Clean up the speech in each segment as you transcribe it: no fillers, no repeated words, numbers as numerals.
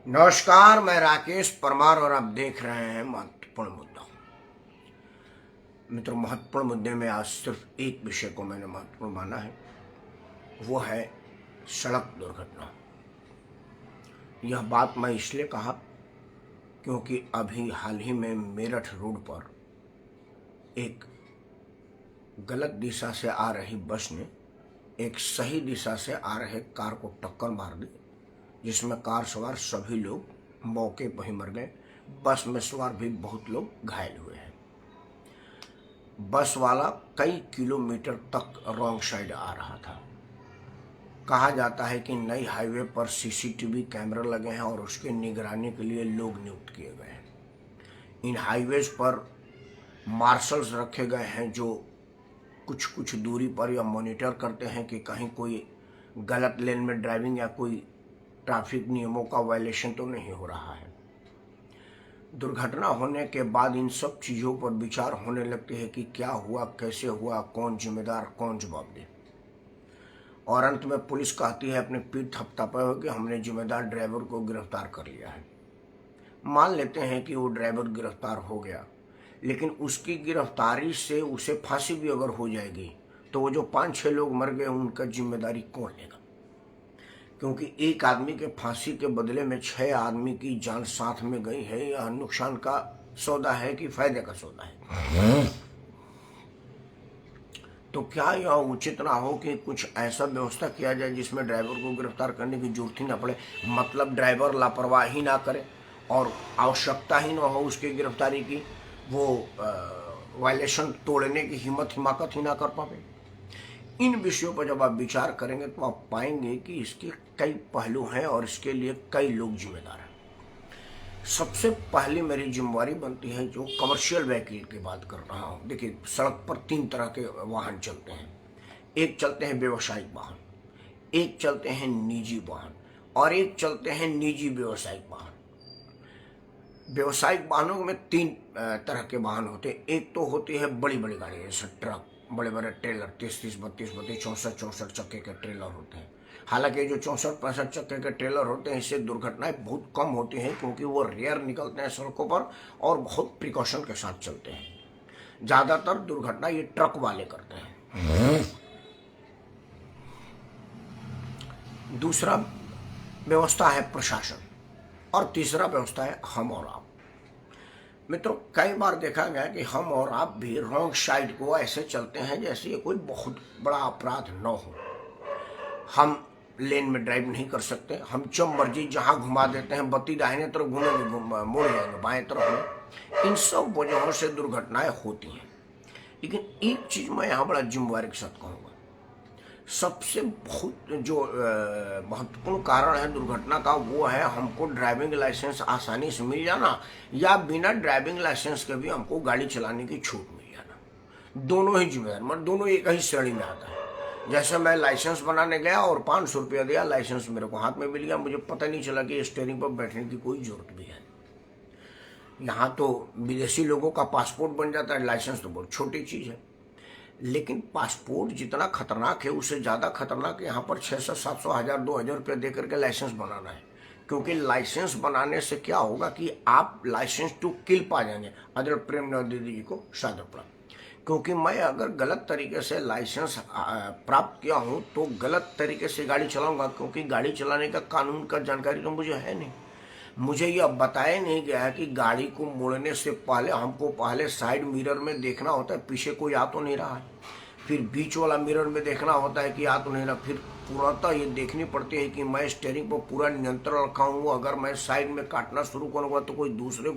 नमस्कार, मैं राकेश परमार और आप देख रहे हैं महत्वपूर्ण मुद्दा। मित्रों, महत्वपूर्ण मुद्दे में आज सिर्फ एक विषय को मैंने महत्वपूर्ण माना है, वो है सड़क दुर्घटना। यह बात मैं इसलिए कहा क्योंकि अभी हाल ही में मेरठ रोड पर एक गलत दिशा से आ रही बस ने एक सही दिशा से आ रहे कार को टक्कर मार दी, जिसमें कार सवार सभी लोग मौके पर ही मर गए। बस में सवार भी बहुत लोग घायल हुए हैं। बस वाला कई किलोमीटर तक रॉन्ग साइड आ रहा था। कहा जाता है कि नई हाईवे पर सीसीटीवी कैमरे लगे हैं और उसकी निगरानी के लिए लोग नियुक्त किए गए हैं। इन हाईवेज पर मार्शल्स रखे गए हैं जो कुछ कुछ दूरी पर यह मॉनिटर करते हैं कि कहीं कोई गलत लेन में ड्राइविंग या कोई ट्रैफिक नियमों का वायलेशन तो नहीं हो रहा है। दुर्घटना होने के बाद इन सब चीज़ों पर विचार होने लगते हैं कि क्या हुआ, कैसे हुआ, कौन जिम्मेदार, कौन जवाबदेह। और अंत में पुलिस कहती है अपने पीठ थपथपाए हुए कि हमने जिम्मेदार ड्राइवर को गिरफ्तार कर लिया है। मान लेते हैं कि वो ड्राइवर गिरफ्तार हो गया, लेकिन उसकी गिरफ्तारी से उसे फांसी भी अगर हो जाएगी तो वो जो 5-6 लोग मर गए उनका जिम्मेदारी कौन लेगा? क्योंकि एक आदमी के फांसी के बदले में 6 आदमी की जान साथ में गई है। यह नुकसान का सौदा है कि फायदे का सौदा है? तो क्या यह उचित ना हो कि कुछ ऐसा व्यवस्था किया जाए जिसमें ड्राइवर को गिरफ्तार करने की जरूरत ही ना पड़े? मतलब ड्राइवर लापरवाही ना करे और आवश्यकता ही ना हो उसकी गिरफ्तारी की, वो वायलेशन तोड़ने की हिम्मत ही ना कर पावे। इन विषयों पर जब आप विचार करेंगे तो आप पाएंगे कि इसके कई पहलू हैं और इसके लिए कई लोग जिम्मेदार हैं। सबसे पहले मेरी जिम्मेवारी बनती है जो कमर्शियल व्हीकल की बात कर रहा हूँ। देखिए, सड़क पर 3 तरह के वाहन चलते हैं। एक चलते हैं व्यवसायिक वाहन, एक चलते हैं निजी वाहन और एक चलते हैं निजी व्यवसायिक वाहन। व्यवसायिक वाहनों में 3 तरह के वाहन होते हैं। एक तो होती है बड़ी बड़ी गाड़ी, जैसे ट्रक, बड़े बड़े ट्रेलर, 30-30, 32-32, 64-64 चक्के के ट्रेलर होते हैं। हालांकि जो 64-65 चक्के के ट्रेलर होते हैं इससे दुर्घटनाएं बहुत कम होती हैं क्योंकि वो रेयर निकलते हैं सड़कों पर और बहुत प्रिकॉशन के साथ चलते हैं। ज़्यादातर दुर्घटना ये ट्रक वाले करते हैं। दूसरा व्यवस्था है प्रशासन और तीसरा व्यवस्था है हम और आप। मित्रों, कई बार देखा गया कि हम और आप भी रॉन्ग साइड को ऐसे चलते हैं जैसे ये कोई बहुत बड़ा अपराध न हो। हम लेन में ड्राइव नहीं कर सकते, हम जब मर्जी जहां घुमा देते हैं, बत्ती दाहिने तरफ घूमेंगे मुड़ जाएंगे बाएं तरफ में। इन सब वजहों से दुर्घटनाएं होती हैं। लेकिन एक चीज मैं यहाँ बड़ा जिम्मेवारी के साथ कहूँगा, सबसे बहुत जो महत्वपूर्ण कारण है दुर्घटना का वो है हमको ड्राइविंग लाइसेंस आसानी से मिल जाना या बिना ड्राइविंग लाइसेंस के भी हमको गाड़ी चलाने की छूट मिल जाना। दोनों ही जिम्मेदार, मतलब दोनों एक ही श्रेणी में आता है। जैसे मैं लाइसेंस बनाने गया और 500 रुपया दिया, लाइसेंस मेरे को हाथ में मिल गया, मुझे पता नहीं चला कि स्टीयरिंग पर बैठने की कोई जरूरत भी है। यहाँ तो विदेशी लोगों का पासपोर्ट बन जाता है, लाइसेंस तो बहुत छोटी चीज़ है। लेकिन पासपोर्ट जितना खतरनाक है उससे ज़्यादा खतरनाक यहाँ पर 600, 700, 1000, 2000 रुपये दे करके लाइसेंस बनाना है। क्योंकि लाइसेंस बनाने से क्या होगा कि आप लाइसेंस टू किल पा जाएंगे। अदर प्रेम नवदीदी जी को सादर पड़ा, क्योंकि मैं अगर गलत तरीके से लाइसेंस प्राप्त किया हूँ तो गलत तरीके से गाड़ी चलाऊंगा, क्योंकि गाड़ी चलाने का कानून का जानकारी तो मुझे है नहीं। मुझे यह बताया नहीं गया है कि गाड़ी को मोड़ने से पहले हमको पहले साइड मिरर में देखना होता है पीछे कोई आ तो नहीं रहा है, फिर बीच वाला मिरर में देखना होता है कि आ तो नहीं रहा, फिर पूर्णतः ये देखनी पड़ती है कि मैं स्टीयरिंग पर पूरा नियंत्रण रखा हूँ। अगर मैं साइड में काटना शुरू करूँगा तो कोई दूसरे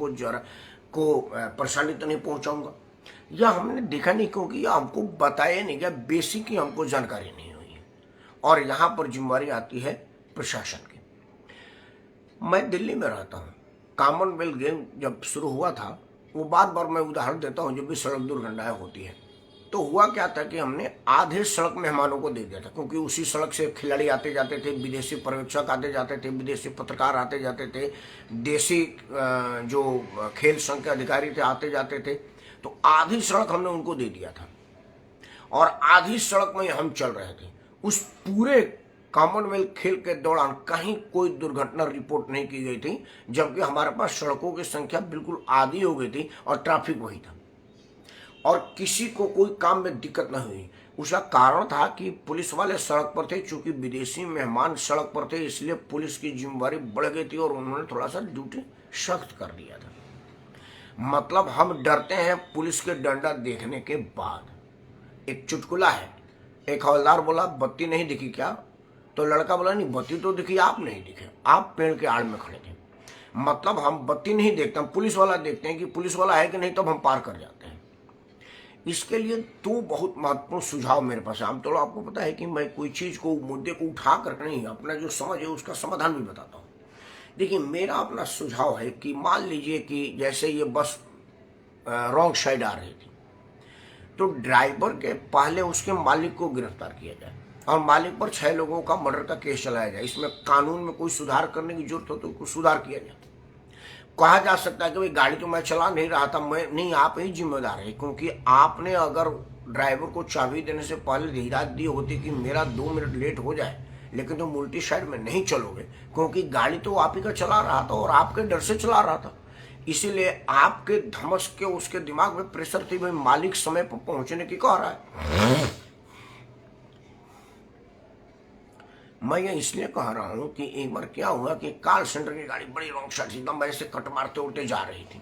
को परेशानी तो नहीं पहुँचाऊँगा। यह हमने देखा नहीं क्योंकि यह हमको बताया नहीं गया, बेसिक ही हमको जानकारी नहीं हुई है। और यहाँ पर जिम्मेवारी आती है प्रशासन की। मैं दिल्ली में रहता हूँ। कॉमनवेल्थ गेम जब शुरू हुआ था, वो बार बार मैं उदाहरण देता हूँ जब भी सड़क दुर्घटनाएं होती है, तो हुआ क्या था कि हमने आधे सड़क मेहमानों को दे दिया था, क्योंकि उसी सड़क से खिलाड़ी आते जाते थे, विदेशी पर्यवेक्षक आते जाते थे, विदेशी पत्रकार आते जाते थे, देसी जो खेल संघ के अधिकारी थे आते जाते थे। तो आधी सड़क हमने उनको दे दिया था और आधी सड़क में हम चल रहे थे। उस पूरे कॉमनवेल्थ खेल के दौरान कहीं कोई दुर्घटना रिपोर्ट नहीं की गई थी, जबकि हमारे पास सड़कों की संख्या बिल्कुल आधी हो गई थी और ट्रैफिक वही था और किसी को कोई काम में दिक्कत न हुई। उसका कारण था कि पुलिस वाले सड़क पर थे, चूंकि विदेशी मेहमान सड़क पर थे इसलिए पुलिस की जिम्मेवारी बढ़ गई थी और उन्होंने थोड़ा सा ड्यूटी सख्त कर दिया था। मतलब हम डरते हैं पुलिस के डंडा देखने के बाद। एक चुटकुला है, एक हवलदार बोला बत्ती नहीं दिखी क्या? तो लड़का बोला नहीं बत्ती तो दिखी, आप नहीं दिखे, आप पेड़ के आड़ में खड़े थे। मतलब हम बत्ती नहीं देखते, हम पुलिस वाला देखते हैं कि पुलिस वाला है कि नहीं, तब हम पार कर जाते हैं। इसके लिए दो बहुत महत्वपूर्ण सुझाव मेरे पास है। आमतौर आपको पता है कि मैं कोई चीज को, मुद्दे को उठा कर नहीं, अपना जो समझ है उसका समाधान भी बताता हूँ। देखिए मेरा अपना सुझाव है कि मान लीजिए कि जैसे ये बस रॉन्ग साइड आ रही थी, तो ड्राइवर के पहले उसके मालिक को गिरफ्तार किया जाए और मालिक पर 6 लोगों का मर्डर का केस चलाया जाए। इसमें कानून में कोई सुधार करने की जरूरत हो तो कुछ सुधार किया जाए। कहा जा सकता है कि भाई गाड़ी तो मैं चला नहीं रहा था, मैं नहीं, आप ही जिम्मेदार है, क्योंकि आपने अगर ड्राइवर को चाबी देने से पहले हिदायत दी होती कि मेरा 2 मिनट लेट हो जाए, लेकिन तुम उल्टी साइड में नहीं चलोगे, क्योंकि गाड़ी तो आप ही का चला रहा था और आपके डर से चला रहा था, इसीलिए आपके धमस के उसके दिमाग में प्रेशर थी भाई मालिक समय पर पहुंचने की कह रहा है। मैं ये इसलिए कह रहा हूं कि एक बार क्या हुआ कि कॉल सेंटर की गाड़ी बड़ी रॉन्ग साइड से एकदम ऐसे कट मारते उड़ते जा रही थी,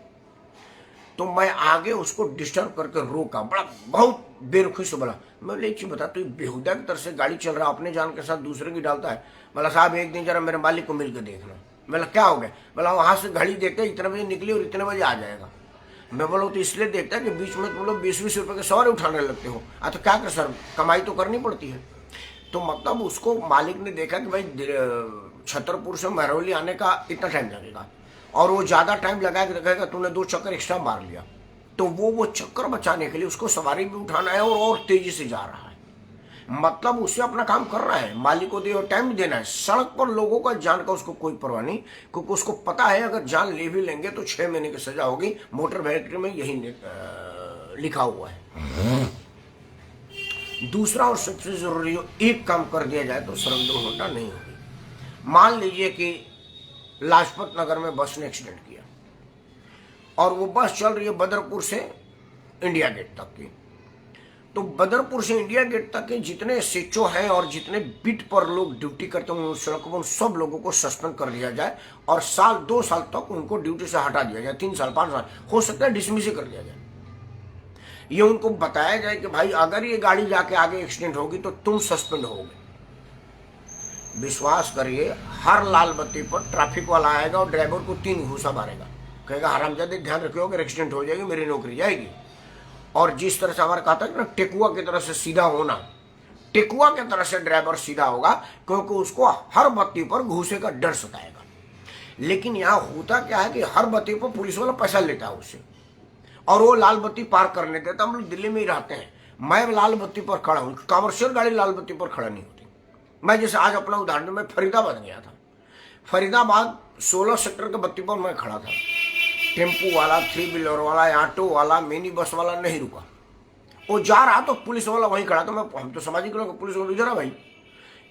तो मैं आगे उसको डिस्टर्ब करके रोका, बड़ा बहुत बेरुखी से बोला, मैं एक चीज बता, तू बेहुदा की तरह से गाड़ी चल रहा, अपने जान के साथ दूसरे की डालता है। बोला साहब एक दिन जरा मेरे मालिक को मिल के देखना। बोला क्या हो गया? बोला वहां से घड़ी देखते इतने बजे निकली और इतने बजे आ जाएगा। मैं बोला तो इसलिए देखता है कि बीच में तुम लोग 20-20 रुपए के सवारी उठाने लगते हो। तो क्या कर सर, कमाई तो करनी पड़ती है। तो मतलब उसको मालिक ने देखा कि भाई छतरपुर से महरौली आने का इतना टाइम लगेगा और वो ज्यादा टाइम लगा के देखेगा तूने 2 चक्कर एक्स्ट्रा मार लिया, तो वो चक्कर बचाने के लिए उसको सवारी भी उठाना है और तेजी से जा रहा है। मतलब उसे अपना काम कर रहा है, मालिक को दे और टाइम भी देना है। सड़क पर लोगों का जान का उसको कोई परवाह नहीं, क्योंकि उसको पता है अगर जान ले भी लेंगे तो 6 महीने की सजा होगी। मोटर व्हीकल में यही लिखा हुआ है। दूसरा और सबसे जरूरी हो, एक काम कर दिया जाए तो सड़क दुर्घटना नहीं होगी। मान लीजिए कि लाजपत नगर में बस ने एक्सीडेंट किया और वो बस चल रही है बदरपुर से इंडिया गेट तक की, तो बदरपुर से इंडिया गेट तक के जितने एसएचओ हैं और जितने बीट पर लोग ड्यूटी करते हैं उन सड़कों पर, उन सब लोगों को सस्पेंड कर दिया जाए और 2 साल तक उनको ड्यूटी से हटा दिया जाए। 3 साल 5 साल हो सकता है डिसमिस ही कर दिया जाए। ये उनको बताया जाए कि भाई अगर ये गाड़ी जाके आगे एक्सीडेंट होगी तो तुम सस्पेंड होगे। विश्वास करिए, हर लाल बत्ती पर ट्रैफिक वाला आएगा और ड्राइवर को 3 घूसा मारेगा, कहेगा हरामजादे ध्यान रखियो अगर एक्सीडेंट हो जाएगी मेरी नौकरी जाएगी। और जिस तरह से हमारे कहा था ना टेकुआ की तरह से सीधा होना, टेकुआ की तरह से ड्राइवर सीधा होगा, क्योंकि उसको हर बत्ती पर घूसे का डर सताएगा। लेकिन यहाँ होता क्या है कि हर बत्ती पर पुलिस वाला पैसा लेता है उससे और वो लाल बत्ती पार करने देता। हम लोग दिल्ली में ही रहते हैं, मैं लाल बत्ती पर खड़ा हूँ, कमर्शियल गाड़ी लाल बत्ती पर खड़ा नहीं होती। मैं जैसे आज अपना उदाहरण, मैं फरीदाबाद गया था, फरीदाबाद 16 सेक्टर के बत्ती पर मैं खड़ा था, टेम्पू वाला, 3 व्हीलर वाला, ऑटो वाला, मिनी बस वाला नहीं रुका, वो जा रहा तो पुलिस वाला वहीं खड़ा। तो हम तो सामाजिक लोग, पुलिस वाला इधर भाई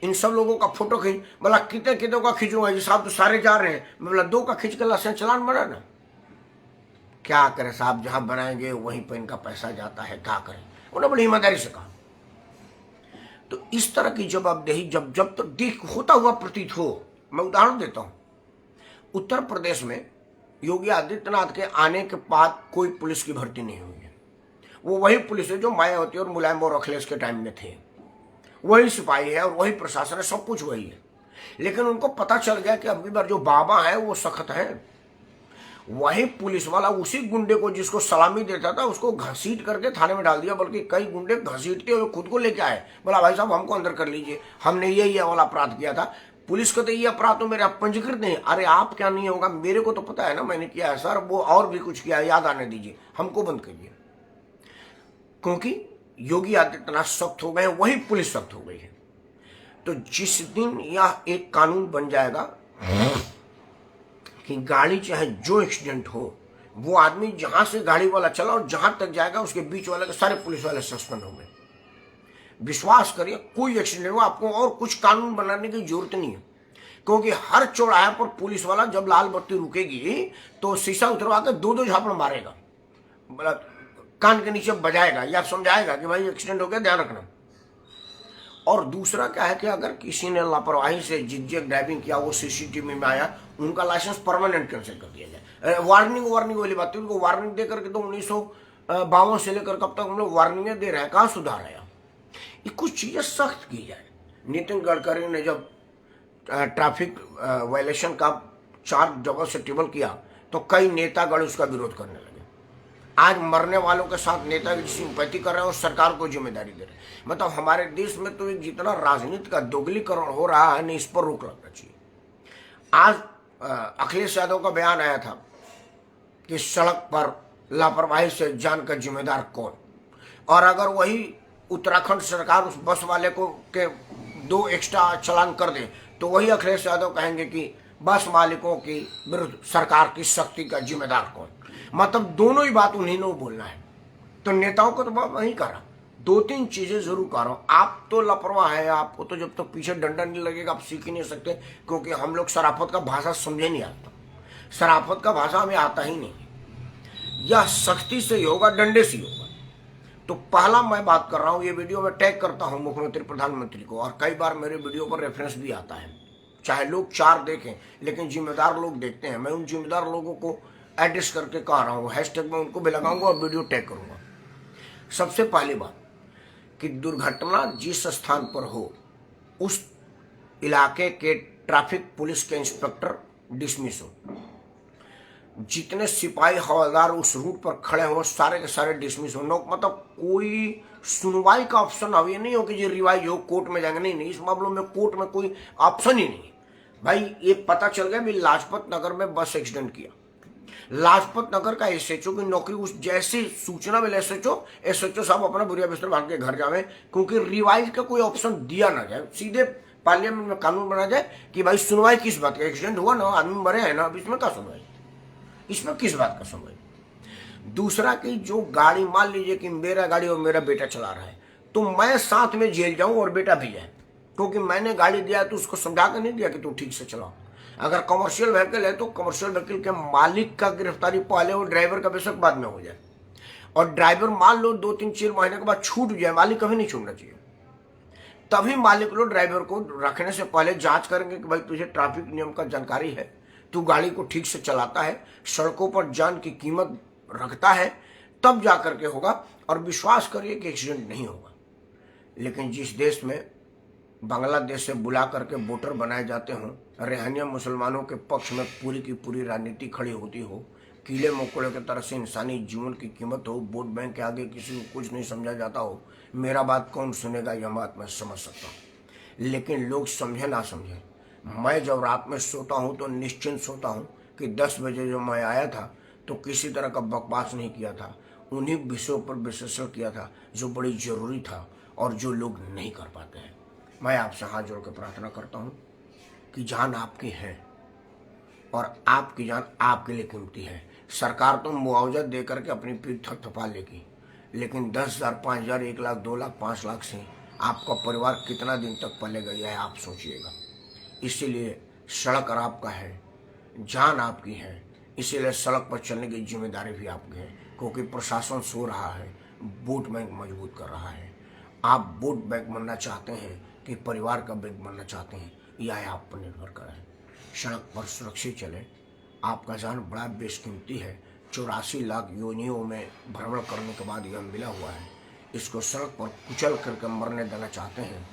इन सब लोगों का फोटो खींच। बोला कितने कितने का खींचूंगा जी साहब, तो सारे जा रहे हैं। मैं बोला 2 का खींच कर लाइसेंस चलान बना ना। क्या करें साहब, जहां बनाएंगे वहीं पर इनका पैसा जाता है, क्या करें। उन्होंने बड़ी ईमानदारी से कहा। तो इस तरह की जवाबदेही जब जब तक देख होता हुआ प्रतीत हो, मैं उदाहरण देता हूं, उत्तर प्रदेश में योगी आदित्यनाथ के आने के बाद कोई पुलिस की भर्ती नहीं हुई है। वो वही पुलिस है जो मायावती और मुलायम और अखिलेश के टाइम में थे, वही सिपाही है और वही प्रशासन है, सब कुछ वही है। लेकिन उनको पता चल गया कि अगली बार जो बाबा है वो सख्त है। वही पुलिस वाला उसी गुंडे को जिसको सलामी देता था उसको घसीट करके थाने में डाल दिया, बल्कि कई गुंडे घसीटते हुए खुद को लेके आए। बोला भाई साहब हमको अंदर कर लीजिए, हमने ये वाला अपराध किया था। पुलिस को तो ये अपराध तो मेरा पंजीकृत नहीं। अरे आप क्या नहीं होगा, मेरे को तो पता है ना मैंने किया है सर, वो और भी कुछ किया, याद आने दीजिए, हमको बंद करिए। क्योंकि योगी आदित्यनाथ सख्त हो गए, वही पुलिस सख्त हो गई है। तो जिस दिन यह एक कानून बन जाएगा कि गाड़ी चाहे जो एक्सीडेंट हो, वो आदमी जहां से गाड़ी वाला चला और जहां तक जाएगा उसके बीच वाले के सारे पुलिस वाले सस्पेंड हो गए। विश्वास करिए कोई एक्सीडेंट हुआ, आपको और कुछ कानून बनाने की जरूरत नहीं है, क्योंकि हर चौराहे पर पुलिस वाला जब लाल बत्ती रुकेगी तो शीशा उतरवा के दो दो झापड़ मारेगा, कान के नीचे बजाएगा या समझाएगा कि भाई एक्सीडेंट हो गया, ध्यान रखना। और दूसरा क्या है कि अगर किसी ने लापरवाही से जिग ड्राइविंग किया, वो सीसीटीवी में आया, उनका लाइसेंस परमानेंट कैंसिल कर दिया जाए। वार्निंग वाली बात है, उनको वार्निंग देकर के तो 1952 से लेकर कब तक हम लोग वार्निंगें दे रहे हैं, कहाँ सुधार आया? ये कुछ चीजें सख्त की जाए। नितिन गडकरी ने जब ट्रैफिक वायलेशन का चार्ज जगह से टेबल किया तो कई नेतागण उसका विरोध करने लगे। आज मरने वालों के साथ नेता की सिंपैथी कर रहे हैं और सरकार को जिम्मेदारी दे रहे हैं। मतलब हमारे देश में तो एक जितना राजनीति का दोगलीकरण हो रहा है, नहीं, इस पर रोक लगना चाहिए। आज अखिलेश यादव का बयान आया था कि सड़क पर लापरवाही से जान का जिम्मेदार कौन, और अगर वही उत्तराखंड सरकार उस बस वाले को के 2 एक्स्ट्रा चालान कर दे तो वही अखिलेश यादव कहेंगे कि बस मालिकों की विरुद्ध सरकार की सख्ती का जिम्मेदार कौन। मतलब दोनों ही बात उन्हीं ने बोलना है। तो नेताओं को तो वही करा, 2-3 चीजें जरूर कर रहा हूं। आप तो लापरवाह है, आपको तो जब तक पीछे डंडा नहीं लगेगा आप सीख ही नहीं सकते, क्योंकि हम लोग शराफत का भाषा समझे नहीं आता। शराफत का भाषा हमें आता ही नहीं। यह सख्ती से ही होगा, डंडे से ही होगा। तो पहला मैं बात कर रहा हूं, ये वीडियो में टैग करता हूं मुख्यमंत्री प्रधानमंत्री को, और कई बार मेरे वीडियो पर रेफरेंस भी आता है, चाहे लोग 4 देखें, लेकिन जिम्मेदार लोग देखते हैं। मैं उन जिम्मेदार लोगों को एड्रेस करके कह रहा हूँ, हैशटैग में उनको भी लगाऊंगा और वीडियो टैग करूंगा। सबसे पहली बात कि दुर्घटना जिस स्थान पर हो उस इलाके के ट्रैफिक पुलिस के इंस्पेक्टर डिसमिस हो। जितने सिपाही हवलदार उस रूट पर खड़े हो सारे के सारे डिसमिस हो। मतलब कोई सुनवाई का ऑप्शन अब ये नहीं हो कि जी रिवाइज हो, कोर्ट में जाएंगे, नहीं, इस मामलों में कोर्ट में कोई ऑप्शन ही नहीं। भाई ये पता चल गया भी लाजपत नगर में बस एक्सीडेंट किया, लाजपत नगर का एसएचओ की नौकरी, उस जैसी सूचना मिले एसएचओ साहब अपना बुरिया बिस्तर भाग के घर जावे, क्योंकि रिवाइज का कोई ऑप्शन दिया ना जाए। सीधे पार्लियामेंट में कानून बना जाए कि भाई सुनवाई किस बात का, एक्सीडेंट हुआ ना, आदमी मरे हैं ना, अब इसमें क्या सुनवाई, इसमें किस बात का सुनवाई। दूसरा कि जो गाड़ी, मान लीजिए कि मेरा गाड़ी और मेरा बेटा चला रहा है, तो मैं साथ में जेल जाऊं और बेटा भी जाए, क्योंकि मैंने गाड़ी दिया तो उसको समझा कर नहीं दिया कि तू ठीक से चलाओ। अगर कमर्शियल व्हीकल है तो कमर्शियल व्हीकल के मालिक का गिरफ्तारी पहले और ड्राइवर का बेशक बाद में हो जाए। और ड्राइवर मान लो 2-3-4 महीने के बाद छूट जाए, मालिक कभी नहीं छूटना चाहिए। तभी मालिक लोग ड्राइवर को रखने से पहले जांच करेंगे कि भाई तुझे ट्रैफिक नियम का जानकारी है, तू गाड़ी को ठीक से चलाता है, सड़कों पर जान की कीमत रखता है, तब जा करके होगा। और विश्वास करिए कि एक्सीडेंट नहीं होगा। लेकिन जिस देश में बांग्लादेश से बुला करके वोटर बनाए जाते हों, रेहानिया मुसलमानों के पक्ष में पूरी की पूरी राजनीति खड़ी होती हो, कीड़े मकोड़े की तरह से इंसानी जीवन की कीमत हो, वोट बैंक के आगे किसी को कुछ नहीं समझा जाता हो, मेरा बात कौन सुनेगा यह बात मैं समझ सकता हूँ। लेकिन लोग समझे ना समझे, मैं जब रात में सोता हूँ तो निश्चिंत सोता हूँ कि 10 बजे जो मैं आया था तो किसी तरह का बकवास नहीं किया था, उन्हीं विषयों पर विश्लेषण किया था जो बड़ी जरूरी था और जो लोग नहीं कर पाते हैं। मैं आपसे हाथ जोड़ कर प्रार्थना करता हूँ कि जान आपकी है और आपकी जान आपके लिए कीमती है। सरकार तो मुआवजा दे करके अपनी पीठ थपथपा लेगी, लेकिन 10,000, 5,000, 1 लाख, 2 लाख, 5 लाख से आपका परिवार कितना दिन तक पलेगा यह आप सोचिएगा। इसीलिए सड़क आपका है, जान आपकी है, इसीलिए सड़क पर चलने की जिम्मेदारी भी आपकी है, क्योंकि प्रशासन सो रहा है, वोट बैंक मजबूत कर रहा है। आप वोट बैंक बनना चाहते हैं कि परिवार का बैंक बनना चाहते हैं, यह आप पर निर्भर करें। सड़क पर सुरक्षित चले, आपका जान बड़ा बेशकीमती है। 84 लाख योनियों में भ्रमण करने के बाद यह मिला हुआ है, इसको सड़क पर कुचल करके मरने देना चाहते हैं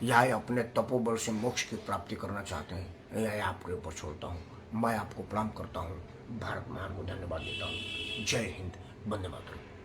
या अपने तपोबल से मोक्ष की प्राप्ति करना चाहते हैं, यह आपके ऊपर छोड़ता हूँ। मैं आपको प्रणाम करता हूँ, भारत महान को धन्यवाद देता हूँ। जय हिंद, वंदे मातरम।